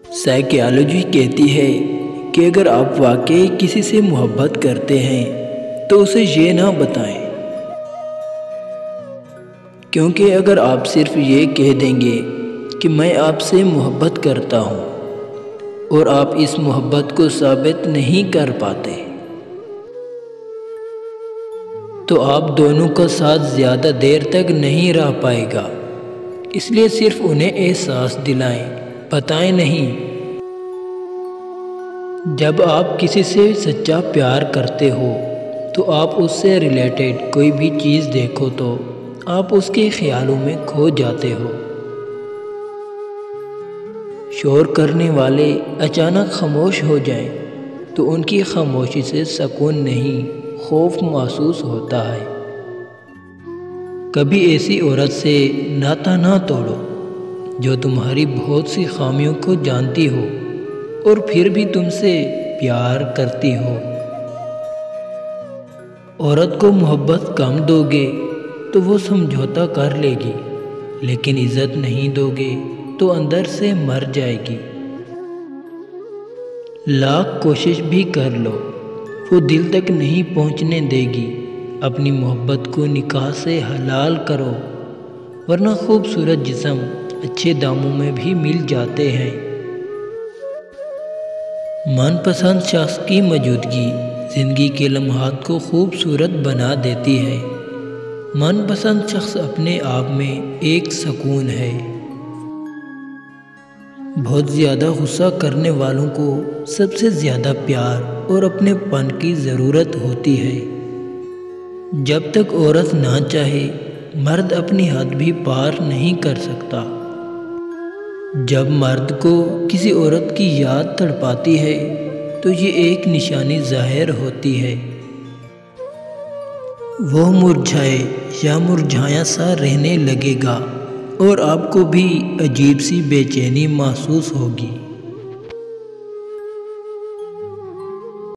Psychology कहती है कि अगर आप वाकई किसी से मोहब्बत करते हैं तो उसे ये ना बताएं, क्योंकि अगर आप सिर्फ ये कह देंगे कि मैं आपसे मोहब्बत करता हूँ और आप इस मोहब्बत को साबित नहीं कर पाते, तो आप दोनों का साथ ज़्यादा देर तक नहीं रह पाएगा। इसलिए सिर्फ उन्हें एहसास दिलाएं, बताएं नहीं। जब आप किसी से सच्चा प्यार करते हो तो आप उससे रिलेटेड कोई भी चीज़ देखो तो आप उसके ख्यालों में खो जाते हो। शोर करने वाले अचानक खामोश हो जाएं तो उनकी खामोशी से सुकून नहीं, खौफ महसूस होता है। कभी ऐसी औरत से नाता ना तोड़ो जो तुम्हारी बहुत सी खामियों को जानती हो और फिर भी तुमसे प्यार करती हो। औरत को मोहब्बत कम दोगे तो वो समझौता कर लेगी, लेकिन इज्जत नहीं दोगे तो अंदर से मर जाएगी। लाख कोशिश भी कर लो, वो दिल तक नहीं पहुंचने देगी। अपनी मोहब्बत को निकाह से हलाल करो, वरना खूबसूरत जिस्म अच्छे दामों में भी मिल जाते हैं। मनपसंद शख्स की मौजूदगी ज़िंदगी के लम्हात को खूबसूरत बना देती है। मनपसंद शख्स अपने आप में एक सुकून है। बहुत ज़्यादा गुस्सा करने वालों को सबसे ज़्यादा प्यार और अपनेपन की ज़रूरत होती है। जब तक औरत ना चाहे, मर्द अपनी हद भी पार नहीं कर सकता। जब मर्द को किसी औरत की याद तड़पाती है तो ये एक निशानी ज़ाहिर होती है। वो मुरझाए या मुरझाया सा रहने लगेगा और आपको भी अजीब सी बेचैनी महसूस होगी।